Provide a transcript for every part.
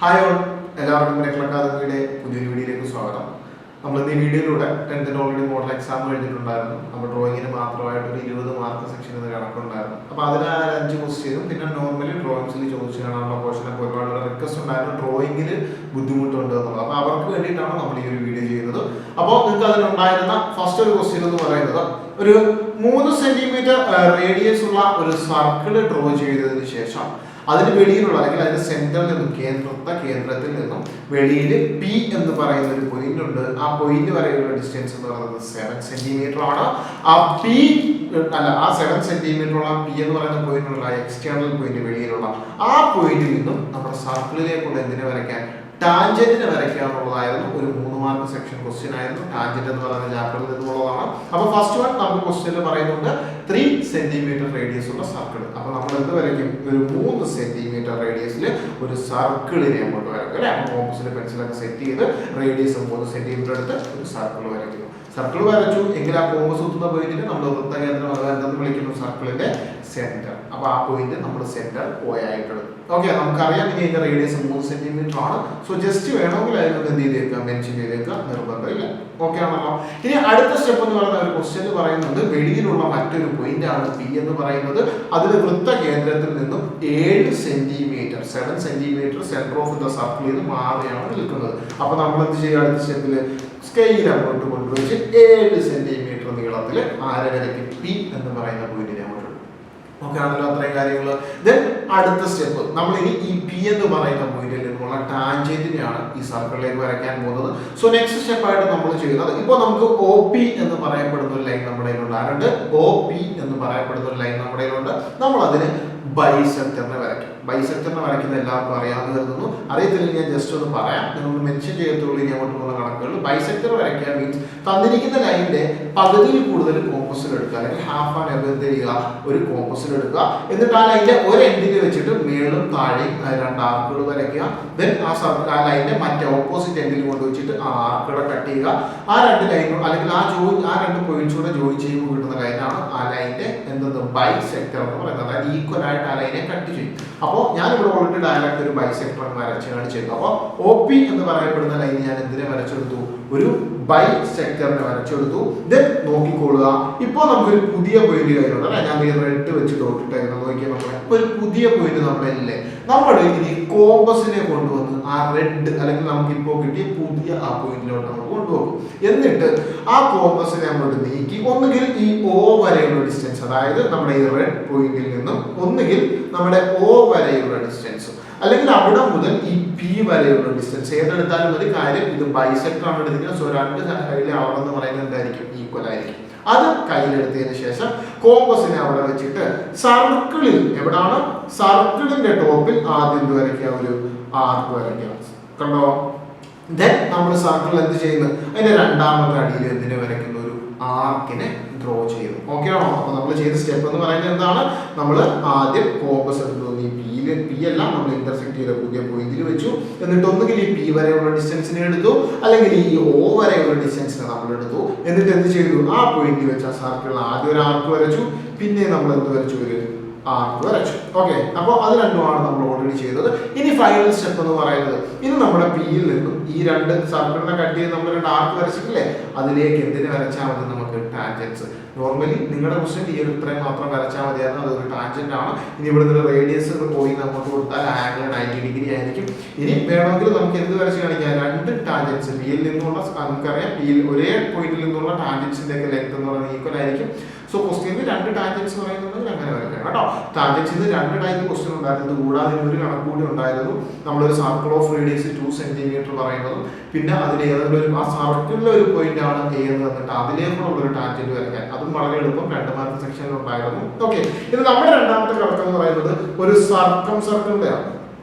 Hi all, എല്ലാവർക്കും PINNACLE അക്കാദമിയുടെ പുതിയൊരു വീഡിയോയിലേക്ക് സ്വാഗതം. നമ്മൾ ഈ വീഡിയോയിലൂടെ 10th ഓൾറെഡി മോഡൽ എക്സാം കഴിഞ്ഞിട്ടുണ്ടായിരുന്നു. നമ്മൾ ഡ്രോയിങ്ങിന് മാത്രമായിട്ട് ഒരു 20 മാർക്ക് സെക്ഷൻ എന്ന് കണക്കുണ്ടായിരുന്നു. അപ്പോൾ അതിൽ 5 ക്വസ്റ്റ്യനും പിന്നെ നോർമലി ഡ്രോയിങ്സിൽ ചോദിച്ചു കാണാനുള്ള പോർഷനൊക്കെ ഒരുപാട് റിക്വസ്റ്റ് ഉണ്ടായിരുന്നു. ഡ്രോയിങ്ങിൽ ബുദ്ധിമുട്ടുണ്ട് എന്നുള്ളത്. അപ്പോൾ അവർക്ക് വേണ്ടിയിട്ടാണ് നമ്മൾ ഈ ഒരു വീഡിയോ ചെയ്യുന്നത്. അപ്പോൾ നിങ്ങൾക്ക് അതിലുണ്ടായിരുന്ന ഫസ്റ്റ് ഒരു ക്വസ്റ്റ്യൻ എന്ന് പറയുന്നത് ഒരു 3 സെന്റിമീറ്റർ റേഡിയസ് ഉള്ള ഒരു സർക്കിൾ ഡ്രോ ചെയ്തതിന് ശേഷം അതിന് വെളിയിലുള്ള അല്ലെങ്കിൽ അതിന്റെ സെന്ററിൽ നിന്നും കേന്ദ്രത്തിൽ നിന്നും വെളിയിൽ പി എന്ന് പറയുന്ന ഒരു പോയിന്റ് ഉണ്ട്. ആ പോയിന്റ് വരെയുള്ള ഡിസ്റ്റൻസ് എന്ന് പറയുന്നത് 7 സെന്റിമീറ്റർ ആണ്. ആ 7 സെന്റിമീറ്റർ ഉള്ള പി എന്ന് പറയുന്ന പോയിന്റിലുള്ള എക്സ്റ്റേണൽ പോയിന്റ് വെളിയിലുള്ള ആ പോയിന്റിൽ നിന്നും നമ്മുടെ സർക്കിളിലേക്കുള്ള എന്തിനെ വരയ്ക്കാൻ ടാൻജന്റിനെ വരയ്ക്കുക എന്നുള്ളതായിരുന്നു ഒരു 3 മാർക്ക് സെക്ഷൻ ക്വസ്റ്റ്യൻ ആയിരുന്നു. ടാൻജന്റ് എന്ന് പറയുന്ന ചാപ്റ്ററിൽ നിന്നുള്ളതാണ്. അപ്പോൾ ഫസ്റ്റ് വൺ നമുക്ക് ക്വസ്റ്റ്യനിൽ പറയുന്നുണ്ട് 3 സെന്റിമീറ്റർ റേഡിയസ് ഉള്ള സർക്കിൾ. അപ്പോൾ നമ്മൾ എന്ത് വരയ്ക്കും? ഒരു 3 സെന്റിമീറ്റർ റേഡിയസിൽ ഒരു സർക്കിളിനെ അങ്ങോട്ട് വരയ്ക്കും അല്ലെ. അപ്പോൾ കോമ്പസിൽ പെൻസിലൊക്കെ സെറ്റ് ചെയ്ത് റേഡിയസ് 3 സെന്റിമീറ്റർ എടുത്ത് ഒരു സർക്കിൾ വരയ്ക്കുന്നു. സർക്കിൾ വരച്ചു എങ്കിൽ ആ കോമ്പസ് കുത്തുന്ന പോയിന്റിന് നമ്മൾ വൃത്തകേന്ദ്രം എന്തെന്ന് വിളിക്കുന്നു? സർക്കിളിന്റെ സെന്റർ. അപ്പോൾ ആ പോയിന്റ് നമ്മൾ സെന്റർ O ആയിട്ടുണ്ട്. ഓക്കെ, നമുക്കറിയാം ഇനി അതിന്റെ റേഡിയസ് 3 സെന്റിമീറ്റർ ആണ്. സോ ജസ്റ്റ് വേണമെങ്കിൽ അതിനൊന്ന് എന്ത് ചെയ്തേക്കാം? മെൻഷൻ ചെയ്തേക്കാം, നിർബന്ധമില്ല. ഓക്കെ ആണല്ലോ. ഇനി അടുത്ത സ്റ്റെപ്പ് എന്ന് പറയുന്ന ഒരു ക്വസ്റ്റ്യൻ പറയുന്നത് വെളിയിലുള്ള മറ്റൊരു പോയിന്റ് ആണ് പി എന്ന് പറയുന്നത്. അതിൽ വൃത്ത കേന്ദ്രത്തിൽ നിന്നും 7 centimetre 7 centimetre centre of the circle ഇത് മാറിയാണ് നിൽക്കുന്നത്. അപ്പൊ നമ്മൾ എന്ത് ചെയ്യുക? അടുത്ത സ്റ്റെപ്പിൽ സ്കെയിൽ അങ്ങോട്ട് കൊണ്ടുവച്ച് 7 സെന്റിമീറ്റർ നീളത്തിൽ ആരെ വരയ്ക്കും? പി എന്ന് പറയുന്ന പോയിന്റിനെ അങ്ങോട്ട്. ഓക്കെ ആണല്ലോ, അത്രയും കാര്യങ്ങൾ. ദെൻ അടുത്ത സ്റ്റെപ്പ് നമ്മൾ ഇനി ഈ പി എന്ന് പറയുന്ന പോയിന്റിൽ നിന്നുള്ള ടാൻജന്റിനെയാണ് ഈ സർക്കിളിലേക്ക് വരയ്ക്കാൻ പോകുന്നത്. സോ നെക്സ്റ്റ് സ്റ്റെപ്പ് ആയിട്ട് നമ്മൾ ചെയ്യുന്നത്, ഇപ്പോൾ നമുക്ക് ഒ പി എന്ന് പറയപ്പെടുന്ന ഒരു ലൈൻ നമ്മുടെ കയ്യിലുണ്ട്. ആരുണ്ട്? ഒ പി എന്ന് പറയപ്പെടുന്ന ഒരു ലൈൻ നമ്മുടെ കയ്യിലുണ്ട്. നമ്മൾ അതിന് ബൈസെക്ടറിനെ വരയ്ക്കും. ബൈസെക്ടറിനെ വരയ്ക്കുന്ന എല്ലാവർക്കും അറിയാമെന്ന് കരുതുന്നു. അറിയത്തില്ലെങ്കിൽ ഞാൻ ജസ്റ്റ് ഒന്ന് പറയാം, നിങ്ങൾ മെൻഷൻ ചെയ്യത്തുള്ളൂ ഇനി അങ്ങോട്ട് പോകുന്ന കണക്കുകൾ. ബൈസെക്ടർ വരയ്ക്കുക മീൻസ് തന്നിരിക്കുന്ന ലൈനിന്റെ പകുതിയിൽ കൂടുതൽ കോമ്പസിൽ എടുക്കുക, അല്ലെങ്കിൽ ഹാഫ് ആൻഡ് എബ് എന്ത് ചെയ്യുക? ഒരു കോമ്പസിൽ എടുക്കുക. എന്നിട്ട് ആ ലൈനിന്റെ ഒരു എൻഡിൽ വെച്ചിട്ട് മേളും താഴെയും 2 ആർക്കുകൾ വരയ്ക്കുക. ദെൻ ആ ലൈനിന്റെ മറ്റേ ഓപ്പോസിറ്റ് എൻഡിൽ കൊണ്ട് വെച്ചിട്ട് ആ ആർക്കുകളെ കട്ട് ചെയ്യുക. ആ 2 ലൈനും അല്ലെങ്കിൽ ആ 2 പോയിന്റ്സ് കൂടെ ജോയിൻ ചെയ്യുമ്പോൾ കിട്ടുന്ന ലൈനാണ് ആ ലൈനിന്റെ എന്തെന്ന് ബൈസെക്ടർ എന്ന് പറയുന്നത്. അതായത് ഈക്വൽ ആയിട്ട് ആ ലൈനെ കട്ട് ചെയ്യും. അപ്പോൾ ഞാനിവിടെ ഓൾറെഡി ഡയറക്റ്റ് ഒരു ബൈസെക്ടർ വരച്ച് കാണിച്ചിരുന്നു. അപ്പോൾ ഒ പി എന്ന് പറയപ്പെടുന്ന ലൈൻ ഞാൻ എന്തിനെ വരച്ചെടുത്തു? ഒരു ബൈസെക്ടറിനെ വരച്ചെടുത്തു. ദെൻ നോക്കിക്കൊള്ളുക, ഇപ്പോൾ നമുക്കൊരു പുതിയ പോയിന്റ് കയ്യിലുണ്ട് അല്ലെ. ഞാൻ റെഡ് വെച്ച് തൊട്ടിട്ടായിരുന്നു. നോക്കിയാൽ മക്കളെ, ഒരു പുതിയ പോയിന്റ് നമ്മുടെ ഇല്ലേ. നമ്മൾ ഇനി കോമ്പസിനെ കൊണ്ടുവന്ന് ആ റെഡ് അല്ലെങ്കിൽ നമുക്ക് ഇപ്പോൾ കിട്ടിയ പുതിയ ആ പോയിന്റിലോട്ട് നമ്മൾ കൊണ്ടുപോകും. എന്നിട്ട് ആ കോമ്പസിനെ അങ്ങോട്ട് നീക്കി ഒന്നുകിൽ ഈ O വരെയുള്ള ഡിസ്റ്റൻസ്, അതായത് നമ്മുടെ ഈ റെഡ് പോയിന്റിൽ നിന്നും ഒന്നുകിൽ നമ്മുടെ O വരെയുള്ള ഡിസ്റ്റൻസ്, അല്ലെങ്കിൽ അവിടെ മുതൽ ഈ പി വരെയുള്ള ഡിസ്റ്റൻസ് ഏതെടുത്താലും മതി. കാര്യം ഇത് ബൈസെക്ടർ ആണ് എടുക്കുന്നത്. സോ 2 സൈഡിലെ അളവെന്ന് പറയുന്നത് എന്തായിരിക്കും? ഈക്വൽ ആയിരിക്കും. അത് കയ്യിലെടുത്തതിന് ശേഷം കോമ്പസിനെ അവിടെ വെച്ചിട്ട് സർക്കിളിൽ, എവിടാണ്? സർക്കിളിന്റെ ടോപ്പിൽ ആദ്യം വരയ്ക്കുക, ഒരു ആർക്ക് വരയ്ക്കുക. കണ്ടോ? ദെൻ നമ്മൾ സർക്കിൾ എന്ത് ചെയ്യുന്നു? അതിന്റെ രണ്ടാമത്തെ അടിയിൽ എന്തിനെ വരയ്ക്കുന്നു? ഒരു ആർക്കിനെ ഡ്രോ ചെയ്യുന്നു. ഓക്കെ ആണോ? അപ്പൊ നമ്മൾ ചെയ്ത സ്റ്റെപ്പ് എന്ന് പറയുന്നത് എന്താണ്? നമ്മൾ ആദ്യം കോമ്പസ് എടുത്തു. ഈ പി അല്ല, നമ്മൾ ഇന്റർസെക്ട് ചെയ്ത പുതിയ പോയിന്റിൽ വെച്ചു. എന്നിട്ട് ഒന്നുകിൽ ഈ പി വരെയുള്ള ഡിസ്റ്റൻസിനെ എടുത്തു, അല്ലെങ്കിൽ ഈ O വരെയുള്ള ഡിസ്റ്റൻസിനെ നമ്മൾ എടുത്തു. എന്നിട്ട് എന്ത് ചെയ്തു? ആ പോയിന്റിൽ വെച്ച ആ സർക്കിളിൽ ആദ്യം ഒരു ആർക്ക് വരച്ചു, പിന്നെ നമ്മൾ എന്ത് വരച്ചു? ഒരു ആർക്ക് വരച്ചു. ഓക്കെ, അപ്പോൾ അത് രണ്ടുമാണ് നമ്മൾ ഓൾറെഡി ചെയ്തത്. ഇനി ഫൈനൽ സ്റ്റെപ്പ് എന്ന് പറയുന്നത്, ഇനി നമ്മുടെ പിയിൽ നിന്നും ഈ 2 സർക്കിളിനെ കട്ട് ചെയ്ത് നമ്മൾ 2 ആർക്ക് വരച്ചിട്ടില്ലേ, അതിലേക്ക് എന്തിനെ വരച്ചാൽ മതി? നമുക്ക് ടാൻജൻസ്. നോർമലി നിങ്ങളുടെ ക്വസ്റ്റ്യൻ ഈ ഒരു ഇത്രയും മാത്രം വരച്ചാൽ മതിയായിരുന്നു. അതൊരു ടാൻജന്റ് ആണ്. ഇനി ഇവിടുന്ന് റേഡിയസ് പോയി നമുക്ക് കൊടുത്താൽ ആംഗിൾ 90 ഡിഗ്രി ആയിരിക്കും. ഇനി വേണമെങ്കിൽ നമുക്ക് എന്ത് വരച്ച് കാണിക്കാം? 2 ടാൻജൻസ് പിയിൽ നിന്നുള്ള, നമുക്കറിയാം പിയിൽ ഒരേ പോയിന്റിൽ നിന്നുള്ള ടാൻജൻസിന്റെ ഒക്കെ ലെങ്ത് എന്ന് പറയുന്നത് ഈക്വൽ ആയിരിക്കും. സോ ക്വസ്റ്റ്യനിൽ 2 ടാൻജൻസ് പറയുന്നുണ്ടെങ്കിൽ അങ്ങനെ വരയ്ക്കാം കേട്ടോ. ടാൻജൻസിന് 2 ടൈപ്പ് ക്വസ്റ്റ്യൻ ഉണ്ടായിരുന്നു. കൂടാതെ ഒരു കണക്ക് കൂടി ഉണ്ടായിരുന്നു. നമ്മളൊരു സർക്കിൾ ഓഫ് റേഡിയസ് 2 സെന്റിമീറ്റർ പറയുന്നതും പിന്നെ അതിൽ ഏതെങ്കിലും ആ സർക്കിളിലെ ഒരു പോയിന്റ് ആണ് A എന്ന് തന്നിട്ട് അതിലേക്കുള്ള ഒരു ടാൻജന്റ് വരയ്ക്കാൻ, അതും വളരെ എളുപ്പം 2 മാർക്ക് സെക്ഷനിൽ ഉണ്ടായിരുന്നു. ഓക്കെ, ഇത് നമ്മുടെ രണ്ടാമത്തെ കണക്ക് എന്ന് പറയുന്നത് ഒരു സർക്കിളിന്റെ ആണ്.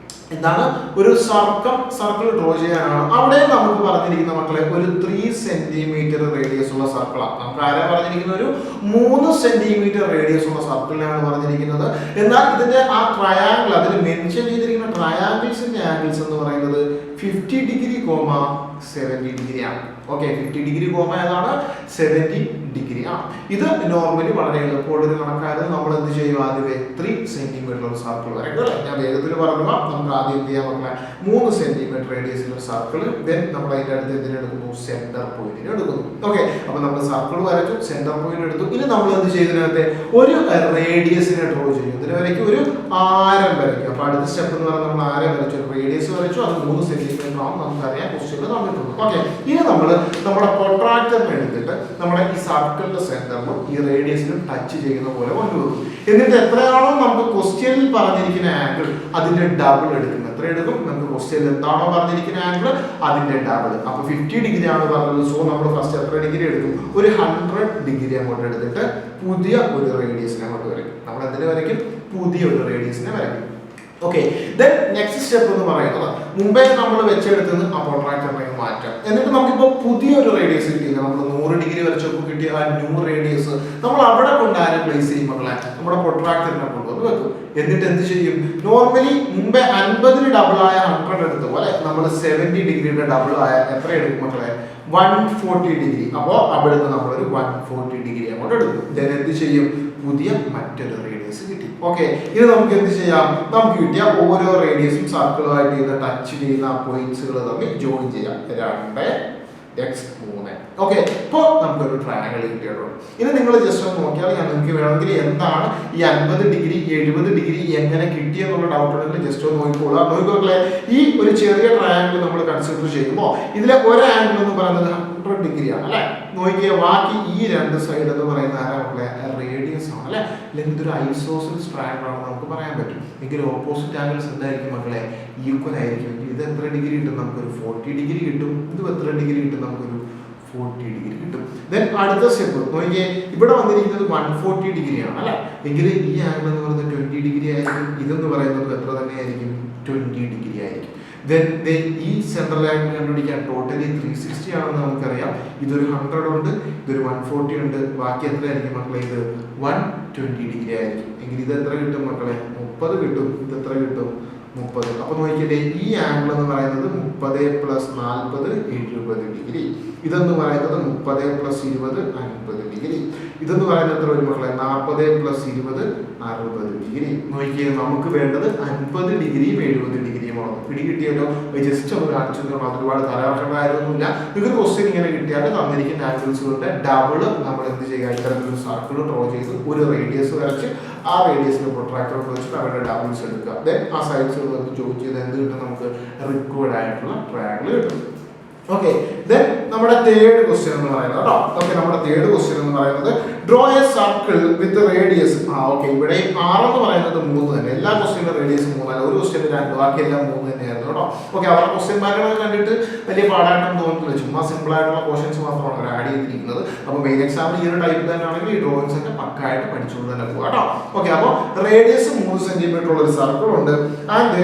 എന്താണ്? ഒരു സർക്കിൾ ഡ്രോ ചെയ്യാനാണ്. അവിടെ നമുക്ക് പറഞ്ഞിരിക്കുന്ന മക്കളെ ഒരു 3 സെന്റിമീറ്റർ റേഡിയസ് ഉള്ള സർക്കിളാണ്. നമുക്ക് ആരാ പറഞ്ഞിരിക്കുന്ന? ഒരു 3 സെന്റിമീറ്റർ റേഡിയസ് ഉള്ള സർക്കിളിനാണ് പറഞ്ഞിരിക്കുന്നത്. എന്നാൽ ഇതിന്റെ ആ ട്രയാങ്കിൾ, അതിൽ മെൻഷൻ ചെയ്തിരിക്കുന്ന ട്രയാങ്കിൾസിന്റെ ആംഗിൾസ് എന്ന് പറയുന്നത് 50 ഡിഗ്രി, 70 ഡിഗ്രി ആണ്. ഓക്കെ, 50 ഡിഗ്രി, ഏതാണ് 70 ഡിഗ്രി ആണ്. ഇത് നോർമലി വളരെ എളുപ്പമുള്ള ഒരു കണക്കായത്. നമ്മൾ എന്ത് ചെയ്യും, ആദ്യമേ 3 സെന്റിമീറ്റർ ഒരു സർക്കിൾ വരയ്ക്കും അല്ലേ. ഞാൻ വേഗത്തിൽ പറഞ്ഞാൽ നമുക്ക് ആദ്യം എന്ത് ചെയ്യാൻ മക്കളെ 3 സെന്റിമീറ്റർ റേഡിയസിൽ ഒരു സർക്കിൾ, ദെൻ നമ്മൾ അതിന്റെ അടുത്ത് എന്തിനെടുക്കുന്നു, സെന്റർ പോയിന്റിന് എടുക്കുന്നു. ഓക്കെ, അപ്പൊ നമ്മൾ സർക്കിൾ വരച്ചു, സെന്റർ പോയിന്റ് എടുത്തു. ഇനി നമ്മൾ എന്ത് ചെയ്തതിനകത്ത് ഒരു റേഡിയസിനെ ഡ്രോ ചെയ്യും. ഇതിന് വരയ്ക്കും ഒരു ആരം വരയ്ക്കും. അപ്പൊ അടുത്ത സ്റ്റെപ്പ് എന്ന് പറഞ്ഞാൽ നമ്മൾ ആരം വരച്ചു, റേഡിയസ് വരച്ചു, അത് 3 സെന്റിമീറ്റർ ആണ്. നമുക്കറിയാം ക്വസ്റ്റ്യനിൽ തന്നിട്ടുണ്ട്. ഓക്കെ, ഇനി നമ്മൾ നമ്മുടെ പ്രൊട്രാക്ടറിനെ എടുത്തിട്ട് നമ്മുടെ ഈ സർക്കിളിന്റെ സെന്ററിലും ഈ റേഡിയസിലും ടച്ച് ചെയ്യുന്ന പോലെ കൊണ്ടുവരും. എന്നിട്ട് എത്രയാണോ നമുക്ക് ക്വസ്റ്റ്യനിൽ പറഞ്ഞിരിക്കുന്ന ആംഗിൾ അതിന്റെ ഡബിൾ എടുക്കും. എത്ര എടുക്കും, നമുക്ക് ക്വസ്റ്റ്യനിൽ എന്താണോ പറഞ്ഞിരിക്കുന്ന ആംഗിൾ അതിന്റെ ഡബിൾ. അപ്പൊ 50 ഡിഗ്രി ആണ് പറഞ്ഞത്. സോ നമ്മൾ ഫസ്റ്റ് എത്ര ഡിഗ്രി എടുക്കും, ഒരു 100 ഡിഗ്രി അങ്ങോട്ട് എടുത്തിട്ട് പുതിയ ഒരു റേഡിയസിനെ അങ്ങോട്ട് വരയ്ക്കും. നമ്മൾ എന്തിനെ വരയ്ക്കും, പുതിയ ഒരു റേഡിയസിനെ വരയ്ക്കും. ഓക്കെ, ദെൻ നെക്സ്റ്റ് സ്റ്റെപ്പ് എന്ന് പറയുന്നത് മുമ്പേ നമ്മൾ വെച്ചെടുത്തത് ആ പ്രൊട്രാക്ടറിനെ മാറ്റാം. എന്നിട്ട് നമുക്കിപ്പോൾ പുതിയൊരു റേഡിയസ് കിട്ടിയില്ല. നമ്മൾ 100 ഡിഗ്രി വരച്ചപ്പോൾ കിട്ടിയ ആ ന്യൂ റേഡിയസ് നമ്മൾ അവിടെ കൊണ്ടാരും പ്ലേസ് ചെയ്യും മക്കളെ, നമ്മുടെ പ്രൊട്രാക്ടറിനെ കൊണ്ടുവന്ന് വെക്കും. എന്നിട്ട് എന്ത് ചെയ്യും, നോർമലി മുമ്പേ 50 ഡബിൾ ആയ 100 എടുത്തു അല്ലെ, നമ്മൾ 70 ഡിഗ്രിയുടെ ഡബിൾ ആയ എത്ര എടുക്കും മക്കളെ, 140 ഡിഗ്രി. അപ്പോൾ അവിടുന്ന് നമ്മളൊരു 140 ഡിഗ്രി അങ്ങോട്ട് എടുക്കും. ദെൻ എന്ത് ചെയ്യും, പുതിയ മറ്റൊരു റേഡിയസ് കിട്ടി. ഓക്കെ, ഇത് നമുക്ക് എന്ത് ചെയ്യാം, നമുക്ക് കിട്ടിയ ഓരോ റേഡിയസും സർക്കിളുമായിട്ട് ചെയ്ത് ടച്ച് ചെയ്യുന്ന പോയിന്റ്സുകൾ തമ്മിൽ ജോയിൻ ചെയ്യാം. 2x3. ഓക്കെ, ഇപ്പോൾ നമുക്കൊരു ട്രയാങ്കിൾ കിട്ടിയിട്ടുണ്ട്. ഇനി നിങ്ങൾ ജസ്റ്റ് ഒന്ന് നോക്കിയാൽ ഞാൻ നിങ്ങൾക്ക് വേണമെങ്കിൽ എന്താണ് ഈ 50 ഡിഗ്രി 70 ഡിഗ്രി എങ്ങനെ കിട്ടിയെന്നുള്ള ഡൗട്ട് ഉണ്ടെങ്കിൽ ജസ്റ്റ് ഒന്ന് നോക്കിക്കോളാം. നോക്കിക്കോളെ, ഈ ഒരു ചെറിയ ട്രയാങ്കിൾ നമ്മൾ കൺസിഡർ ചെയ്യുമ്പോൾ ഇതിലെ ഒരു ആംഗിൾ എന്ന് പറയുന്നത് 100 ഡിഗ്രിയാണ് അല്ലെ. നോക്കിയാൽ ബാക്കി ഈ രണ്ട് സൈഡ് എന്ന് പറയുന്ന ആരാമക്കളെ, റേഡിയസ് ആണ് അല്ലെ. അല്ലെങ്കിൽ ഇതൊരു ഐസോസിൽസ് ട്രയാങ്കിൾ ആണെന്ന് നമുക്ക് പറയാൻ പറ്റും. എങ്കിൽ ഓപ്പോസിറ്റ് ആംഗിൾസ് എന്തായിരിക്കും മക്കളെ, ഈക്വൽ ആയിരിക്കും. ഇത് എത്ര ഡിഗ്രി കിട്ടും, നമുക്കൊരു 40 ഡിഗ്രി കിട്ടും. ഇത് എത്ര ഡിഗ്രി കിട്ടും, നമുക്കൊരു 40 ഡിഗ്രി കിട്ടും. ദെൻ അടുത്ത സ്റ്റെപ്പ് നോക്കിയേ, ഇവിടെ വന്നിരിക്കുന്നത് 140 ഡിഗ്രിയാണ് അല്ലെ. എങ്കിൽ ഈ ആംഗിൾ എന്ന് പറയുന്നത് 20 ഡിഗ്രി ആയിരിക്കും. ഇതെന്ന് പറയുന്നത് എത്ര തന്നെ ആയിരിക്കും, 20 ഡിഗ്രി ആയിരിക്കും. ദെൻ ഈ സെൻട്രൽ ആംഗിൾ കണ്ടുപിടിക്കാൻ ടോട്ടലി 360 ആണെന്ന് നമുക്കറിയാം. ഇതൊരു 100 ഉണ്ട്, ഇതൊരു 140 ഉണ്ട്. ബാക്കി എത്ര ആയിരിക്കും മക്കളെ, ഇത് 120 ഡിഗ്രി ആയിരിക്കും. എങ്കിൽ ഇത് എത്ര കിട്ടും മക്കളെ, 30 കിട്ടും. ഇത് എത്ര കിട്ടും, 30. അപ്പൊ നോക്കിയേ, ഈ ആംഗിൾ എന്ന് പറയുന്നത് 30 + 40 70 ഡിഗ്രി. ഇതെന്ന് പറയുന്നത് 30 + 20 50 ഡിഗ്രി. ഇതെന്ന് പറയുന്നത് എത്ര വരും മക്കളെ, 40 + 20 60 ഡിഗ്രി. നോക്കിയേ, നമുക്ക് വേണ്ടത് 50 ഡിഗ്രിയും 70 ഡിഗ്രിയുമാണ്. പിടി കിട്ടിയല്ലോ, ജസ്റ്റ് ഒന്ന് കാണിച്ചു. ഒരുപാട് തലവർക്കേണ്ട കാര്യമൊന്നുമില്ല. നിങ്ങൾക്ക് ക്വസ്റ്റ്യൻ ഇങ്ങനെ കിട്ടിയാൽ തന്നിരിക്കുന്ന ആംഗിൾസുകളുടെ ഡബിൾ നമ്മൾ എന്ത് ചെയ്യുക, ഇത്തരത്തിലൊരു സർക്കിൾ ഡ്രോ ചെയ്ത് ഒരു റേഡിയസ് വരച്ച് ആ റേഡിയസിൽ പ്രൊട്രാക്ടർ വെച്ചിട്ട് അവരുടെ ഡബിൾസ് എടുക്കുക. ദെൻ ആ സൈഡ്സുകൾ വന്ന് ജോയിൻ ചെയ്ത് എന്ത് കിട്ടും, നമുക്ക് റിക്വയർഡ് ആയിട്ടുള്ള ട്രയാങ്കിൾ കിട്ടും. ഓക്കെ, ദെൻ നമ്മുടെ തേർഡ് ക്വസ്റ്റ്യൻ എന്ന് പറയുന്നത് കേട്ടോ. ഓക്കെ, നമ്മുടെ തേർഡ് ക്വസ്റ്റ്യൻ എന്ന് പറയുന്നത് draw A circle with radius. Okay, ഇവിടെ 6 എന്ന് പറയുന്നത് 3 തന്നെ. എല്ലാ ക്വസ്റ്റ്യനും റേഡിയസ് 3 അല്ല, ഒരു ക്വസ്റ്റ്യൻ 2, ബാക്കി എല്ലാം 3 തന്നെയായിരുന്നു കേട്ടോ. ഓക്കെ, അവരുടെ ക്വസ്റ്റ്യൻ പാറ്റേൺ കണ്ടിട്ട് വലിയ പാടായിട്ടൊന്നും തോന്നുന്നില്ല. ചുമ്മാ സിമ്പിൾ ആയിട്ടുള്ള ക്വസ്റ്റ്യൻസ് മാത്രമാണ് അവർ ആഡ് ചെയ്തിരിക്കുന്നത്. അപ്പോൾ മെയിൻ എക്സാമിന് ഈ ഒരു ടൈപ്പ് തന്നെ ആണെങ്കിൽ ഈ ഡ്രോയിങ്സ് ഒക്കെ പക്കായിട്ട് പഠിച്ചുകൊണ്ട് തന്നെ പോകാം കേട്ടോ. ഓക്കെ, അപ്പോൾ റേഡിയസ് 3 സെന്റിമീറ്റർ ഉള്ള ഒരു സർക്കിൾ ഉണ്ട്. And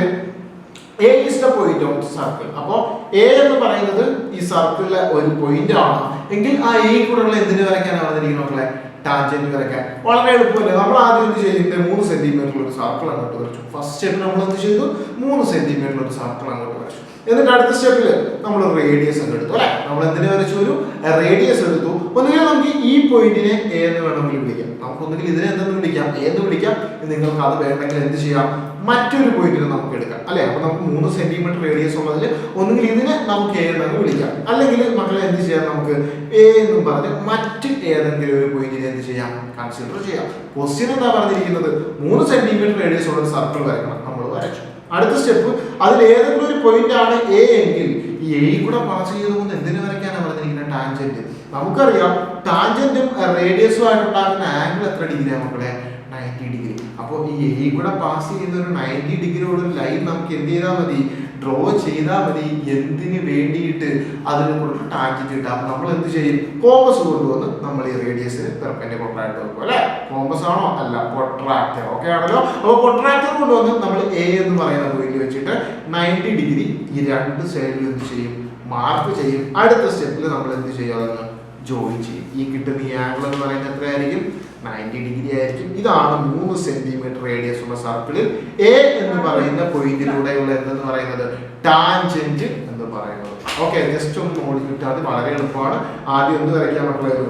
A is the point of the circle. അപ്പോൾ A എന്ന് പറയുന്നത് ഈ സർക്കിളിലെ ഒരു പോയിന്റ് ആണ്. എങ്കിൽ ആ A കൂടെയുള്ള എന്തിനു വരയ്ക്കാനാണ് വന്നിരിക്കുന്നത് മക്കളെ, ടാൻജന്റ് വരയ്ക്കാൻ. വളരെ എളുപ്പമല്ലേ. നമ്മൾ ആദ്യം എന്ത് ചെയ്തിട്ട് 3 സെന്റിമീറ്റർ ഒരു സർക്കിൾ അങ്ങോട്ട് വരച്ചു. ഫസ്റ്റ് സ്റ്റെപ്പ് നമ്മൾ എന്ത് ചെയ്തു, 3 സെന്റിമീറ്റർ ഒരു സർക്കിൾ അങ്ങോട്ട് വരച്ചു. എന്നിട്ട് അടുത്ത സ്റ്റെപ്പിൽ നമ്മൾ റേഡിയസ് എടുത്തു അല്ലെ. നമ്മൾ എന്തിനു വരച്ചു, ഒരു റേഡിയസ് എടുത്തു. ഒന്നുകിൽ നമുക്ക് ഈ പോയിന്റിനെ A എന്ന് വേണമെങ്കിൽ വിളിക്കാം. നമുക്കൊന്നുകിൽ ഇതിനെ എന്തെന്ന് വിളിക്കാം, A എന്ന് വിളിക്കാം. നിങ്ങൾക്ക് അത് വേണമെങ്കിൽ എന്ത് ചെയ്യാം, മറ്റൊരു പോയിന്റിന് നമുക്ക് എടുക്കാം അല്ലെ. അപ്പൊ നമുക്ക് 3 സെന്റിമീറ്റർ റേഡിയസ് ഉള്ളതിൽ ഒന്നുകിൽ ഇതിനെ നമുക്ക് A എന്ന് വിളിക്കാം. അല്ലെങ്കിൽ മക്കളെ എന്ത് ചെയ്യാം, നമുക്ക് A എന്നും പറഞ്ഞ് മറ്റ് ഏതെങ്കിലും ഒരു പോയിന്റിനെ എന്ത് ചെയ്യാം, കൺസിഡർ ചെയ്യാം. ക്വസ്റ്റ്യൻ എന്താ പറഞ്ഞിരിക്കുന്നത്, 3 സെന്റിമീറ്റർ റേഡിയസ് ഉള്ള സർക്കിൾ വരയ്ക്കണം. നമ്മൾ വരച്ചു. അടുത്ത സ്റ്റെപ്പ്, അതിൽ ഏതെങ്കിലും ഒരു പോയിന്റ് ആണ് A എങ്കിൽ ഈ A കൂടെ പാസ് ചെയ്തുകൊണ്ട് എന്തിനു വരയ്ക്കാനാണ് പറഞ്ഞിരിക്കുന്നത്, ടാൻജന്റ്. നമുക്കറിയാം ടാൻജന്റും റേഡിയസും ആയിട്ടുണ്ടാകുന്ന ആംഗിൾ എത്ര ഡിഗ്രിയാണ് മക്കളെ, 90 ഡിഗ്രി. അപ്പോൾ ഈ A കൂടെ പാസ് ചെയ്യുന്ന ഒരു 90 ഡിഗ്രിയുള്ള ഒരു ലൈൻ നമുക്ക് എന്ത് ചെയ്താൽ മതി, ഡ്രോ ചെയ്താൽ മതി. എന്തിനു വേണ്ടിയിട്ട്, അതിന് കൊടുത്ത് ടാൻജന്റ് കിട്ടുക. അപ്പൊ നമ്മൾ എന്ത് ചെയ്യും, കോമ്പസ് കൊണ്ടുവന്ന് നമ്മൾ ഈ റേഡിയസിന് പെർപെൻഡിക്കുലർ ആയിട്ട് വെക്കും അല്ലെ. കോമ്പസ് ആണോ, അല്ല, പ്രൊട്രാക്ടർ. ഓക്കെ ആണല്ലോ. അപ്പോൾ പ്രൊട്രാക്ടർ കൊണ്ടുവന്ന് നമ്മൾ A എന്ന് പറയുന്ന പോയിന്റ് വെച്ചിട്ട് 90 ഡിഗ്രി ഈ രണ്ട് സൈഡിൽ എന്ത് ചെയ്യും, മാർക്ക് ചെയ്യും. അടുത്ത സ്റ്റെപ്പിൽ നമ്മൾ എന്ത് ചെയ്യും, അതൊന്ന് ജോയിൻ ചെയ്യും. ഈ കിട്ടുന്ന ഈ ആംഗിൾ എന്ന് പറയുന്നത് എത്രയായിരിക്കും, 90 ഡിഗ്രി ആയിരിക്കും. ഇതാണ് 3 സെന്റിമീറ്റർ റേഡിയസ് ഉള്ള സർക്കിളിൽ A എന്ന് പറയുന്ന പോയിന്റിലൂടെയുള്ള എന്തെന്ന് പറയുന്നത്, ടാൻജന്റ് ഓക്കെ, ജസ്റ്റ് ഒന്ന് നോക്കിയിട്ട് അത് വളരെ എളുപ്പമാണ്. ആദ്യം എന്ത് വരയ്ക്കാൻ മക്കളെ, ഒരു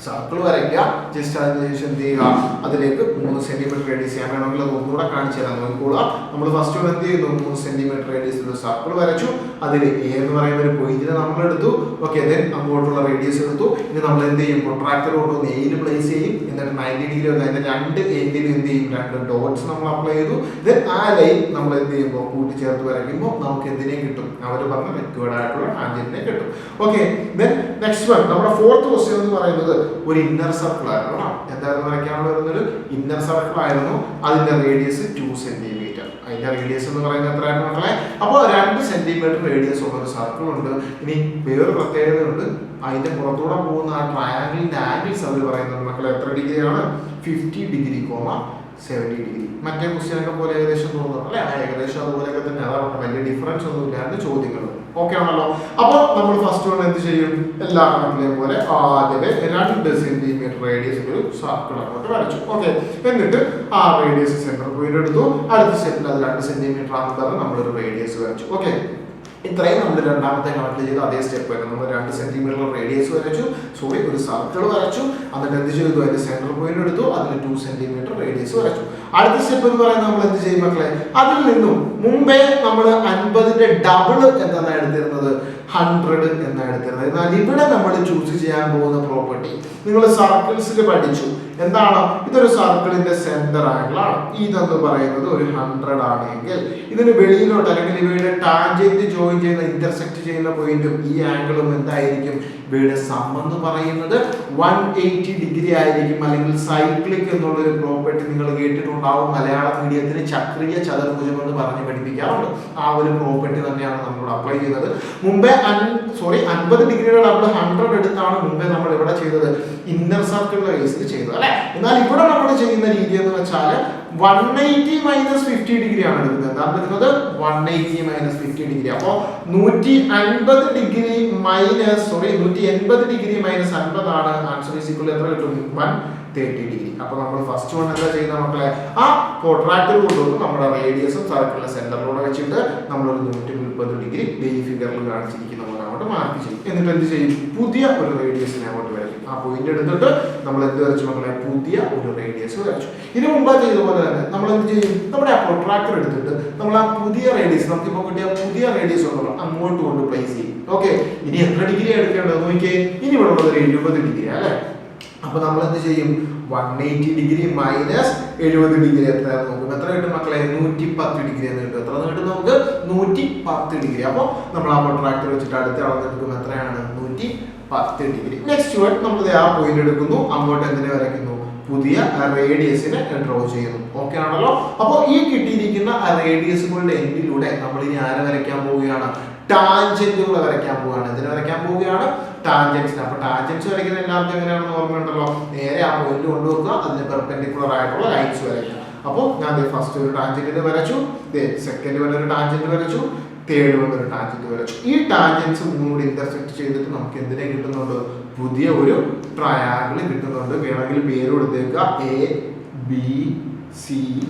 സർക്കിൾ വരയ്ക്കുക. ജസ്റ്റ് അതിനുശേഷം എന്ത് ചെയ്യുക, അതിലേക്ക് 3 സെന്റിമീറ്റർ റേഡിയസ് ചെയ്യാൻ വേണമെങ്കിൽ അത് ഒന്നുകൂടെ കാണിച്ചു തരാം, നോക്കിക്കോളുക. നമ്മൾ ഫസ്റ്റ് ഒന്ന് എന്ത് ചെയ്യുന്നു, 3 സെന്റിമീറ്റർ റേഡിയസ് ഒരു സർക്കിൾ വരച്ചു. അതിൽ എ എന്ന് പറയുന്ന ഒരു പോയിന്റിനെ നമ്മൾ എടുത്തു. ഓക്കെ, ദെൻ അങ്ങോട്ടുള്ള റേഡിയസ് എടുത്തു. ഇനി നമ്മൾ എന്ത് ചെയ്യും, പ്രൊട്രാക്ടർ കൊണ്ടുവന്ന് എയിൽ പ്ലേസ് ചെയ്യും. എന്നിട്ട് 90 ഡിഗ്രി വന്ന് അതിന്റെ രണ്ട് എൻഡിലും എന്ത് ചെയ്യും, 2 ഡോട്ട്സ് നമ്മൾ അപ്ലൈ ചെയ്തു. ദെൻ ആ ലൈൻ നമ്മൾ എന്ത് ചെയ്യുമ്പോൾ കൂട്ടിച്ചേർത്ത് വരയ്ക്കുമ്പോൾ നമുക്ക് എന്തിനെ കിട്ടും, അവർ പറഞ്ഞ റിക്വയർഡ് ആയിട്ടുള്ള ടാൻജന്റിനെ കിട്ടും. ഓക്കെ, ദെൻ നെക്സ്റ്റ് വൺ, നമ്മുടെ 4th ക്വസ്റ്റ്യൻ എന്ന് പറയുന്നത് ഒരു ഇന്നർ സർക്കിൾ ആയിരുന്നു. എന്തായിരുന്നു വരയ്ക്കാനുള്ള വരുന്നൊരു ഇന്നർ സർക്കിൾ ആയിരുന്നു. അതിന്റെ റേഡിയസ് 2 സെന്റിമീറ്റർ. അതിന്റെ റേഡിയസ് എന്ന് പറയുന്നത് എത്രയായിരുന്നു മക്കളെ? അപ്പോൾ 2 സെന്റിമീറ്റർ റേഡിയസ് ഉള്ള ഒരു സർക്കിൾ ഉണ്ട്. ഇനി വേറെ പ്രത്യേകതയുണ്ട്, അതിന്റെ പുറത്തൂടെ പോകുന്ന ആ ട്രയാങ്കിളിന്റെ ആംഗിൾസ് അവർ പറയുന്നത് മക്കളെ എത്ര ഡിഗ്രിയാണ്, 50 ഡിഗ്രി, 70 ഡിഗ്രി. മറ്റേ ക്വസ്റ്റ്യനൊക്കെ പോലെ ഏകദേശം തോന്നുന്നു അല്ലെ, ഏകദേശം അതുപോലെയൊക്കെ തന്നെ. അതാണ് വലിയ ഡിഫറൻസ് ഒന്നും ഇല്ലാണ്ട് ചോദ്യങ്ങൾ. ഓക്കെ ആണല്ലോ. അപ്പോൾ നമ്മൾ ഫസ്റ്റ് വൺ എന്ത് ചെയ്യും, എല്ലാ കണക്കിലെയും പോലെ ആദ്യമേ 2 സെന്റിമീറ്റർ റേഡിയസ് ഒരു സർക്കിൾ അങ്ങോട്ട് വരച്ചു. ഓക്കെ, എന്നിട്ട് ആ റേഡിയസ് സെന്റർ പോയിന്റ് എടുത്തു. അടുത്ത സ്റ്റെപ്പിൽ അത് 2 സെന്റിമീറ്റർ ആണെന്ന് പറഞ്ഞ് നമ്മളൊരു റേഡിയസ് വരച്ചു. ഓക്കെ, ഇത്രയും നമ്മൾ രണ്ടാമത്തെ കണക്ട് ചെയ്ത് അതേ സ്റ്റെപ്പ് ആയിരുന്നു. നമ്മൾ 2 സെന്റിമീറ്റർ റേഡിയസ് വരച്ചു, ഒരു സർക്കിൾ വരച്ചു. എന്നിട്ട് എന്ത് ചെയ്തു, അതിന്റെ സെന്റർ പോയിന്റ് എടുത്തു. അതിന് 2 സെന്റിമീറ്റർ റേഡിയസ് വരച്ചു. അടുത്ത സ്റ്റെപ്പ് എന്ന് പറയുന്നത് നമ്മൾ എന്ത് ചെയ്യും മക്കളെ, അതിൽ നിന്നും മുമ്പേ നമ്മൾ 50ന്റെ ഡബിൾ എന്താണ് എടുത്തിരുന്നത്, 100 എന്നാണ് എടുത്തിരുന്നത്. എന്നാൽ ഇവിടെ നമ്മൾ ചൂസ് ചെയ്യാൻ പോകുന്ന പ്രോപ്പർട്ടി നിങ്ങൾ സർക്കിൾസിൽ പഠിച്ചു. എന്താണ്, ഇതൊരു സർക്കിളിന്റെ സെന്റർ ആംഗിൾ ആണ്. ഇതെന്ന് പറയുന്നത് ഒരു 100 ആണെങ്കിൽ ഇതിന് വെളിയിലോട്ട് അല്ലെങ്കിൽ ഇവയുടെ ടാൻജന്റ് ജോയിൻ ചെയ്യുന്ന ഇന്റർസെക്ട് ചെയ്യുന്ന പോയിന്റും ഈ ആംഗിളും എന്തായിരിക്കും, ഇവയുടെ സം എന്ന് പറയുന്നത് 180 ഡിഗ്രി ആയിരിക്കും. അല്ലെങ്കിൽ സൈക്ലിക് എന്നുള്ളൊരു പ്രോപ്പർട്ടി നിങ്ങൾ കേട്ടിട്ടുണ്ടാവും. മലയാളം മീഡിയത്തിന് ചക്രീയ ചതുർഭുജം എന്ന് പറഞ്ഞ് പഠിപ്പിക്കാറുണ്ട്. ആ ഒരു പ്രോപ്പർട്ടി തന്നെയാണ് നമ്മൾ അപ്ലൈ ചെയ്യുന്നത്. മുമ്പേ 50 ഡിഗ്രിയുടെ ഡബിൾ 100 എടുത്താണ് മുമ്പേ നമ്മൾ ഇവിടെ ചെയ്തത്, ഇന്നർ സർക്കിളിന്റെ കേസിൽ ചെയ്തത് അല്ലെ. എന്നാൽ ഇവിടെ നമ്മൾ ചെയ്യുന്ന രീതി എന്ന് വെച്ചാൽ 180 മൈനസ് 50 ഡിഗ്രി ആണ് എടുക്കുന്നത്. എന്താണ് എടുക്കുന്നത്, 180 മൈനസ് 50 ഡിഗ്രി. അപ്പോ 180 ഡിഗ്രി മൈനസ് 180 ഡിഗ്രി മൈനസ് 50 ആണ്. ആൻസർ ഈസ് ഈക്വൽ എത്ര കിട്ടും, 130 ഡിഗ്രി. അപ്പൊ നമ്മൾ ഫസ്റ്റ് വൺ എന്താ ചെയ്യുന്ന മക്കളെ, ആ പ്രൊട്രാക്ടർ കൊണ്ടുവന്ന് നമ്മുടെ റേഡിയസും സർക്കിളിന്റെ സെന്ററിലൂടെ വെച്ചിട്ട് നമ്മളൊരു 130 ഡിഗ്രി ഈ ഫിഗറിൽ കാണിച്ചിരിക്കുന്ന പോലെ അങ്ങോട്ട് മാർക്ക് ചെയ്യും. എന്നിട്ട് എന്ത് ചെയ്യും, പുതിയ ഒരു റേഡിയസിനെ അങ്ങോട്ട് വരയ്ക്കും. ആ പോയിന്റ് എടുത്തിട്ട് നമ്മൾ എന്ത് വരച്ചു മക്കളെ, പുതിയ ഒരു റേഡിയസ് വരച്ചു. ഇതിനു മുമ്പ് ചെയ്ത പോലെ തന്നെ നമ്മൾ എന്ത് ചെയ്യും, നമ്മുടെ ആ പ്രൊട്രാക്ടർ എടുത്തിട്ട് നമ്മൾ ആ പുതിയ റേഡിയസ്, നമുക്കിപ്പോൾ കിട്ടിയ പുതിയ റേഡിയസ് ഉണ്ടല്ലോ അങ്ങോട്ട് കൊണ്ട് പ്ലേസ് ചെയ്യും. ഓക്കെ, ഇനി എത്ര ഡിഗ്രി എടുക്കേണ്ടത് നോക്കിയേ, ഇനി ഇവിടെ ഉള്ളത് 70 ഡിഗ്രി അല്ലെ. അപ്പൊ നമ്മൾ എന്ത് ചെയ്യും, 180 ഡിഗ്രി മൈനസ് 70 ഡിഗ്രി എത്രയാണ് നോക്കും, എത്ര കിട്ടും മക്കളെ, 110 ഡിഗ്രി എന്ന് കിട്ടും. എത്ര കിട്ടും നമുക്ക്, 110 ഡിഗ്രി. അപ്പോൾ നമ്മൾ ആ പ്രൊട്രാക്ടർ വെച്ചിട്ട് അടുത്ത അളന്നെടുക്കും, എത്രയാണ്, 110 ഡിഗ്രി. നെക്സ്റ്റ് വൺ നമ്മൾ ആ പോയിന്റ് എടുക്കുന്നു, അങ്ങോട്ട് എന്തിനെ വരയ്ക്കുന്നു, പുതിയ റേഡിയസിനെ ഡ്രോ ചെയ്യുന്നു. ഓക്കെ ആണല്ലോ. അപ്പോൾ ഈ കിട്ടിയിരിക്കുന്ന റേഡിയസുകളുടെ എൻഡിലൂടെ നമ്മൾ ഇനി ആരെ വരയ്ക്കാൻ പോവുകയാണ്, ടാൻജന്റുകൾ വരയ്ക്കാൻ പോവുകയാണ്. എന്തിനെ വരയ്ക്കാൻ പോവുകയാണ്, ടാൻജൻസിന്. അപ്പൊ ടാൻജൻസ് വരയ്ക്കുന്ന എല്ലാവർക്കും എങ്ങനെയാണെന്ന് ഓർമ്മയുണ്ടല്ലോ, നേരെ ആ പോയിന്റ് കൊണ്ടുവെക്കുക, അതിന് പെർപെൻഡിക്കുലർ ആയിട്ടുള്ള ലൈൻസ് വരയ്ക്കുക. അപ്പോൾ ഞാൻ ഫസ്റ്റ് ഒരു ടാൻജന്റ് വരച്ചു, സെക്കൻഡ് വൺ ഒരു ടാൻജന്റ് വരച്ചു, തേർഡ് വൺ ഒരു ടാൻജന്റ് വരച്ചു. ഈ ടാൻജൻസ് മൂന്നും ഇന്റർസെക്ട് ചെയ്തിട്ട് നമുക്ക് എന്തിനെ കിട്ടുന്നുണ്ട്, പുതിയ ഒരു ട്രയാങ്കിൾ കിട്ടുന്നുണ്ട്. വേണമെങ്കിൽ പേര് കൊടുത്തേക്കുക, എ ബി സി.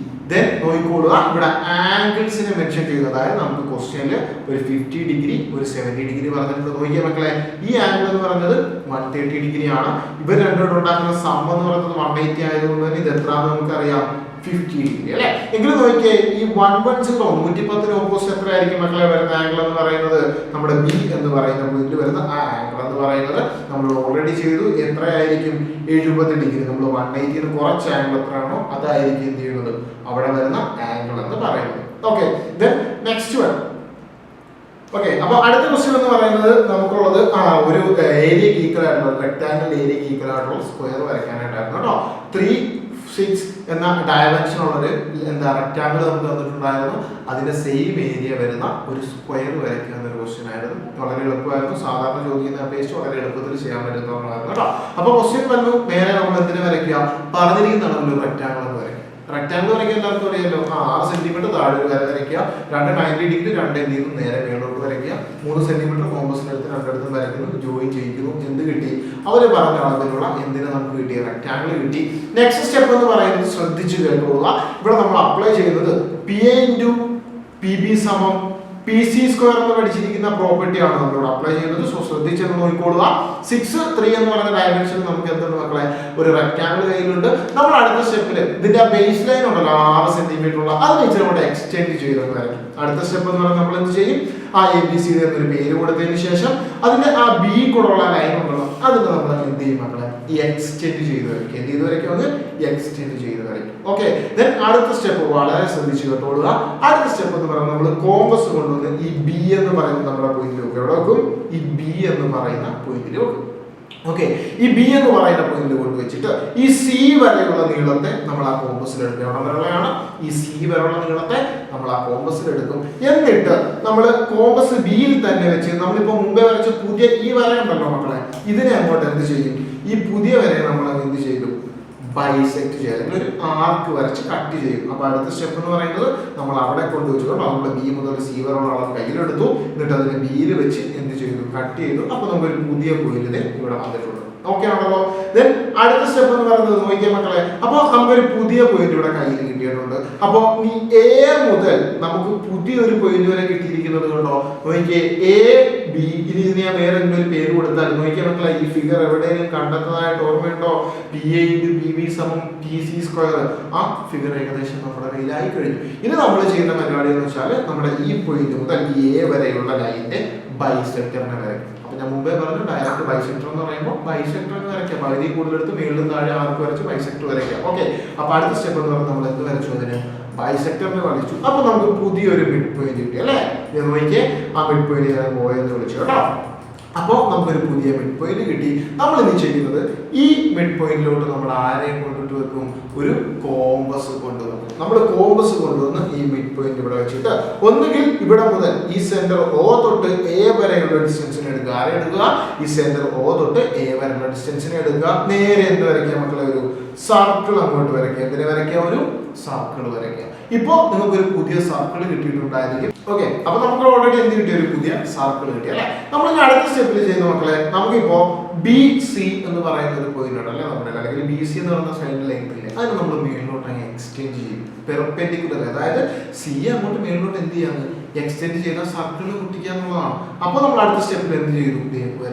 ദെൻ നോക്കിക്കോളുക, ഇവിടെ ആംഗിൾസിനെ മെൻഷൻ ചെയ്യുന്നതായ നമുക്ക് ക്വസ്റ്റ്യനിൽ ഒരു 50 ഡിഗ്രി ഒരു 70 ഡിഗ്രി പറഞ്ഞിട്ടുണ്ട്. നോക്കിയ മക്കളെ, ഈ ആംഗിൾ എന്ന് പറയുന്നത് 130 ഡിഗ്രി ആണ്. ഇവർ രണ്ടോട് ഉണ്ടാക്കുന്ന സം എന്ന് പറയുന്നത് 180 ആയതുകൊണ്ട് തന്നെ ഇത് എത്രയാണെന്ന് നമുക്കറിയാം, 50 ഡിഗ്രി അല്ലെ. എങ്കിലും നോക്കിയേ, ഈ 110 110 ഓപ്പോസിറ്റ് എത്രയായിരിക്കും മക്കളെ വരുന്ന ആംഗിൾ എന്ന് പറയുന്നത്, നമ്മുടെ ബി എന്ന് പറയുന്ന പോയിന്റ് വരുന്ന ആ ആംഗിൾ എന്ന് പറയുന്നത് നമ്മൾ ഓൾറെഡി ചെയ്തു. എത്രയായിരിക്കും, 70 ഡിഗ്രി. നമ്മൾ 180 കുറച്ച് ആംഗിൾ എത്രയാണോ അതായിരിക്കും എന്ത് ചെയ്യുന്നത്, അവിടെ വരുന്ന ആംഗിൾ എന്ന് പറയുന്നത്. Okay, then next one. Okay, അപ്പൊ അടുത്ത ക്വസ്റ്റ്യൻ എന്ന് പറയുന്നത് നമുക്കുള്ളത് ഒരു ഏരിയക്ക് ഈക്വൽ ആയിട്ടുള്ള റെക്ടാങ്കിൾ ഏരിയക്ക് ഈക്വൽ ആയിട്ടുള്ള സ്ക്വയർ വരയ്ക്കാനായിട്ടായിരുന്നു കേട്ടോ. 3, 6 എന്ന ഡയമെൻഷൻ ഉള്ളൊരു റെക്ടാങ്കിൾ നമുക്ക് തന്നിട്ടുണ്ടായിരുന്നു. അതിന്റെ സെയിം ഏരിയ വരുന്ന ഒരു സ്ക്വയർ വരയ്ക്കുന്ന ഒരു ക്വസ്റ്റ്യൻ ആയിരുന്നു. വളരെ എളുപ്പമായിരുന്നു, സാധാരണ ചോദിക്കുന്ന അപേക്ഷിച്ച് വളരെ എളുപ്പത്തിൽ ചെയ്യാൻ പറ്റുന്നതായിരുന്നു കേട്ടോ. അപ്പൊ ക്വസ്റ്റ്യൻ വന്നു, നേരെ നമ്മൾ എന്തിനു വരയ്ക്കുക, പറഞ്ഞിരിക്കുന്നതാണ് ഒരു റെക്ടാങ്കിൾ എന്ന് വരയ്ക്കുക. റെക്ടാങ്കിൾ വരയ്ക്കാൻ എല്ലാവർക്കും അറിയാലോ, 6 സെന്റിമീറ്റർ താഴെ ഒരു വര വരയ്ക്കുക, 90 ഡിഗ്രി 2 എന്ത് ചെയ്യുന്നു, നേരെ മേലോട്ട് വരയ്ക്കുക, 3 സെന്റിമീറ്റർ കോമ്പസിനെടുത്ത് രണ്ടിടത്തും വരയ്ക്കുന്നു, ജോയിൻ ചെയ്യിക്കുന്നു. എന്ത് കിട്ടി, അവര് പറഞ്ഞ അളവിലുള്ള എന്തിനെ നമുക്ക് കിട്ടി, റെക്ടാങ്കിൾ കിട്ടി. നെക്സ്റ്റ് സ്റ്റെപ്പ് എന്ന് പറയുന്നത് ശ്രദ്ധിച്ചു കേട്ടോളുക. ഇവിടെ നമ്മൾ അപ്ലൈ ചെയ്യുന്നത് PA × PB = PC square എന്ന് പഠിച്ചിരിക്കുന്ന പ്രോപ്പർട്ടി ആണ് നമ്മൾ അപ്ലൈ ചെയ്യുന്നത്. സോ ശ്രദ്ധിച്ചൊന്ന് നോക്കിക്കോളുക. 6 3 എന്ന് പറയുന്ന ഡയമെൻഷൻ നമുക്ക് എന്തുണ്ട് മക്കളെ, ഒരു റെക്ടാങ്കിൾ കയ്യിലുണ്ട്. നമ്മൾ അടുത്ത സ്റ്റെപ്പിൽ ഇതിന്റെ ബേസ് ലൈൻ ഉണ്ടല്ലോ 6 സെന്റിമീറ്റർ ഉള്ള അത് ഇച്ചിരി കൂടെ എക്സ്റ്റെൻഡ് ചെയ്തെന്ന് വരയ്ക്കും. അടുത്ത സ്റ്റെപ്പ് എന്ന് പറഞ്ഞാൽ നമ്മൾ എന്ത് ചെയ്യും, ആ ABCD എന്നൊരു പേര് കൊടുത്തതിന് ശേഷം അതിന്റെ ആ B കൂടെയുള്ള ലൈൻ ഉണ്ടല്ലോ അതിന് നമ്മൾ എന്ത് ചെയ്യും മക്കളെ, ഈ എക്സ്റ്റെൻഡ് ചെയ്ത് വരയ്ക്കും. എന്ത് ചെയ്ത് വരയ്ക്കും, അത് എക്സ്റ്റെൻഡ് ചെയ്ത് വരയ്ക്കും. ഓക്കെ, ദെൻ അടുത്ത സ്റ്റെപ്പ് വളരെ ശ്രദ്ധിച്ച് കേട്ടോളുക. അടുത്ത സ്റ്റെപ്പ് എന്ന് പറയുന്നത് നമ്മൾ കോമ്പസ് കൊണ്ടുവന്ന് ഈ B എന്ന് പറയുന്ന നമ്മുടെ പോയിന്റിൽ വെക്കും. എവിടെ വെക്കും, ഈ B എന്ന് പറയുന്ന പോയിന്റിൽ വെക്കും. ഓക്കെ, ഈ B എന്ന് പറയുന്ന പോയിന്റിൽ കൊണ്ടുവച്ചിട്ട് ഈ C വരെയുള്ള നീളത്തെ നമ്മൾ ആ കോമ്പസിൽ എടുക്കും. എവിടെ വരെയാണ്, ഈ C വരെയുള്ള നീളത്തെ നമ്മൾ ആ കോമ്പസിൽ എടുക്കും. എന്നിട്ട് നമ്മൾ കോമ്പസ് ബിയിൽ തന്നെ വെച്ച് നമ്മളിപ്പോ മുമ്പേ വരച്ച പുതിയ ഈ വര ഉണ്ടല്ലോ മക്കളെ, ഇതിനെ അങ്ങോട്ട് എന്ത് ചെയ്യും, ഈ പുതിയ വരയെ നമ്മൾ എന്ത് ചെയ്യും, ബൈസെക്ട് ചെയ്യും, അല്ലെങ്കിൽ ഒരു ആർക്ക് വരച്ച് കട്ട് ചെയ്യും. അപ്പൊ അടുത്ത സ്റ്റെപ്പ് എന്ന് പറയുന്നത് നമ്മൾ അവിടെ കൊണ്ടുവച്ചിട്ടുണ്ട്. നമ്മൾ B മുതൽ C വരെയുള്ള അളവ് കയ്യിലെടുത്തു, എന്നിട്ട് അതിനെ ബിയിൽ വെച്ച് എന്ത് ചെയ്തു, കട്ട് ചെയ്തു. അപ്പൊ നമുക്കൊരു പുതിയ പോയിന്റിനെ ഇവിടെ വന്നിട്ടുണ്ട്. ഓക്കെ ആണല്ലോ. ദെൻ അടുത്ത സ്റ്റെപ്പ് എന്ന് പറയുന്നത് നോക്കിയ മക്കളെ, അപ്പൊ നമുക്കൊരു പുതിയ പോയിന്റ് ഇവിടെ കയ്യിൽ കിട്ടിയിട്ടുണ്ട്. അപ്പൊ ഈ A മുതൽ നമുക്ക് പുതിയൊരു പോയിന്റ് വരെ കിട്ടിയിരിക്കുന്നത് കൊണ്ടോ നോക്കിയേ, AB. ഇനി ഇതിന് ഞാൻ വേറെ എന്തെങ്കിലും ഒരു പേര് കൊടുത്താൽ നോക്കിയ മക്കളെ, ഈ ഫിഗർ എവിടെയെങ്കിലും കണ്ടെത്തുന്നതായിട്ട് ഓർമ്മയുണ്ടോ, PA × PB = PC square. ആ ഫിഗർ ഏകദേശം നമ്മുടെ കയ്യിലായി കഴിഞ്ഞു. ഇനി നമ്മൾ ചെയ്യുന്ന പരിപാടി എന്ന് വെച്ചാൽ നമ്മുടെ ഈ പോയിന്റ് മുതൽ ഈ A വരെയുള്ള ലൈനിന്റെ ബൈസെക്ടറിനെ വരയ്ക്കും. അപ്പൊ ഞാൻ മുമ്പേ പറഞ്ഞു ഡയറക്റ്റ് ബൈസെക്ടർ എന്ന് പറയുമ്പോൾ ബൈസെക്ടർ എന്ന് വരയ്ക്കാം. പകുതി കൂടുതലെടുത്ത് മേളിലും താഴെ ആർക്ക് വരച്ച് ബൈസെക്ടർ വരയ്ക്കാം. ഓക്കെ, അപ്പൊ അടുത്ത സ്റ്റെപ്പ് എന്ന് പറഞ്ഞാൽ നമ്മൾ എന്ത് വരച്ചു, അതിന് ബൈസെക്ടറിനെ വരച്ചു. അപ്പൊ നമുക്ക് പുതിയൊരു മിഡ് പോയിന്റ് കിട്ടി അല്ലേ. നോക്കിയേ, ആ മിഡ് പോയിന്റ് ഞാൻ പോയെന്ന് വിളിച്ചു കേട്ടോ. അപ്പോൾ നമുക്കൊരു പുതിയ മിഡ് പോയിന്റ് കിട്ടി. നമ്മൾ ഇനി ചെയ്യുന്നത് ഈ മിഡ് പോയിന്റിലോട്ട് നമ്മൾ ആരെയും കൊണ്ടിട്ട് വെക്കും, ഒരു കോമ്പസ് കൊണ്ടുവെക്കും. നമ്മൾ കോമ്പസ് കൊണ്ടുവന്ന് ഈ മിഡ് പോയിന്റ് ഇവിടെ വെച്ചിട്ട് ഒന്നുകിൽ ഇവിടെ മുതൽ ഈ സെന്റർ O തൊട്ട് A വരെയുള്ള ഡിസ്റ്റൻസിനെ എടുക്കുക. ആരെ എടുക്കുക, ഈ സെന്റർ O തൊട്ട് A വരെയുള്ള ഡിസ്റ്റൻസിനെ എടുക്കുക. നേരെ എന്ത് വരയ്ക്കുക മക്കളെ, ഒരു സർക്കിൾ അങ്ങോട്ട് വരയ്ക്കുക. എന്തിനെ വരയ്ക്കുക, ഒരു സർക്കിൾ വരയ്ക്കുക. ഇപ്പോ നിങ്ങൾക്ക് ഒരു പുതിയ സർക്കിൾ കിട്ടിയിട്ടുണ്ടായിരിക്കും. ഓക്കെ, അപ്പൊ നമുക്ക് ഓൾറെഡി എന്ത് കിട്ടിയ, ഒരു പുതിയ സർക്കിൾ കിട്ടി അല്ലെ. നമ്മൾ അടുത്ത സ്റ്റെപ്പിൽ ചെയ്യുന്ന മക്കളെ, നമുക്കിപ്പോ BC എന്ന് പറയുന്ന ഒരു പോയിന്റ് ഉണ്ട് അല്ലെ നമ്മുടെ, അല്ലെങ്കിൽ BC എന്ന് പറയുന്ന സൈഡിൽ ലെങ്ത് ഇല്ലേ, അതിന് നമ്മൾ മേളിലോട്ട് അങ്ങ് എക്സ്റ്റെൻഡ് ചെയ്യും. പെർപെൻഡിക്കുലർ, അതായത് C അങ്ങോട്ട് മേളിലോട്ട് എന്ത് ചെയ്യാന്ന്, എക്സ്റ്റെൻഡ് ചെയ്ത സർക്കിൾ കുട്ടിക്കുക എന്നുള്ളതാണ്. അപ്പൊ നമ്മൾ അടുത്ത സ്റ്റെപ്പിൽ എന്ത് ചെയ്തു,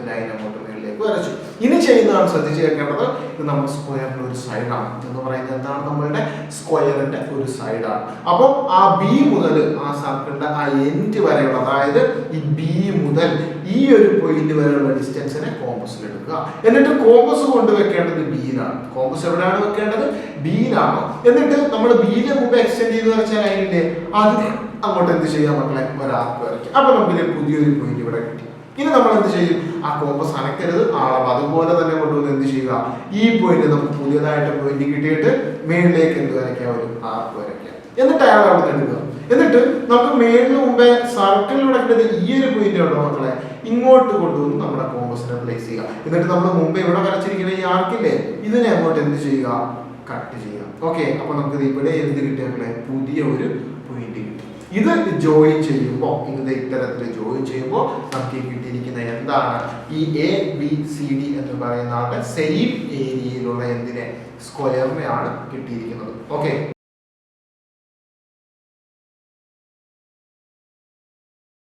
ലൈൻ അങ്ങോട്ട് മേളിലേക്ക് വരച്ചു. ഇനി ചെയ്യുന്നതാണ് ശ്രദ്ധിച്ച് കേൾക്കേണ്ടത്, ഇത് നമ്മുടെ സ്ക്വയറിന്റെ ഒരു സൈഡാണ് എന്ന് പറയുന്നത്. എന്താണ്, നമ്മളുടെ സ്ക്വയറിന്റെ ഒരു സൈഡാണ്. അപ്പോൾ ആ B മുതൽ ആ സർക്കിളിന്റെ ആ എൻഡ് വരെയുള്ള, അതായത് ഈ B മുതൽ ഈ ഒരു പോയിന്റ് വരെയുള്ള ഡിസ്റ്റൻസിനെ കോമ്പസിൽ എടുക്കുക. എന്നിട്ട് കോമ്പസ് കൊണ്ടുവെക്കേണ്ടത് ബിയിലാണ്. കോമ്പസ് എവിടെയാണ് വെക്കേണ്ടത്, ബിയിലാണ്. എന്നിട്ട് നമ്മൾ ബിയിലെ മുമ്പ് എക്സ്റ്റെൻഡ് ചെയ്ത് വരച്ച ലൈനില്ലേ, അതിന് അങ്ങോട്ട് എന്ത് ചെയ്യാൻ മക്കളെ, ഒരാർക്ക് വരയ്ക്കും. അപ്പൊ നമുക്ക് പുതിയൊരു പോയിന്റ് ഇവിടെ കിട്ടി. ഇനി നമ്മൾ എന്ത് ചെയ്യും, ആ കോമ്പസ് അനക്കരുത്, ആളവ് അതുപോലെ തന്നെ കൊണ്ടുവന്ന് എന്ത് ചെയ്യുക, ഈ പോയിന്റ് നമുക്ക് പുതിയതായിട്ട് പോയിന്റ് കിട്ടിയിട്ട് മേളിലേക്ക് എന്ത് വരയ്ക്കാം, ഒരു ആർക്ക് വരയ്ക്കാം. എന്നിട്ട് അയാൾ അവിടെ എടുക്കുക. എന്നിട്ട് നമുക്ക് മേളിന് മുമ്പേ സർക്കിളിലൂടെ കിട്ടുന്ന ഈ ഒരു പോയിന്റ് ഉണ്ടോ മക്കളെ, ഇങ്ങോട്ട് കൊണ്ടുവന്ന് നമ്മുടെ കോമ്പസിനെ പ്ലേസ് ചെയ്യുക. എന്നിട്ട് നമ്മൾ മുമ്പേ ഇവിടെ വരച്ചിരിക്കുന്ന ഈ ആർക്കില്ലേ, ഇതിനെ അങ്ങോട്ട് എന്ത് ചെയ്യുക, കട്ട് ചെയ്യുക. ഓക്കെ, അപ്പൊ നമുക്ക് ഇവിടെ എന്ത് കിട്ടിയ മക്കളെ, പുതിയ ഒരു പോയിന്റ് കിട്ടി. ഇത് ജോയിൻ ചെയ്യുമ്പോൾ, ഇങ്ങനെ ഇത്തരത്തിൽ ജോയിൻ ചെയ്യുമ്പോൾ നമുക്ക് കിട്ടിയിരിക്കുന്ന എന്താണ്, ഈ ABCD എന്ന് പറയുന്ന സെയിം ഏരിയയിലുള്ള എന്തിനെ, സ്ക്വയറിനെയാണ് കിട്ടിയിരിക്കുന്നത്. ഓക്കെ.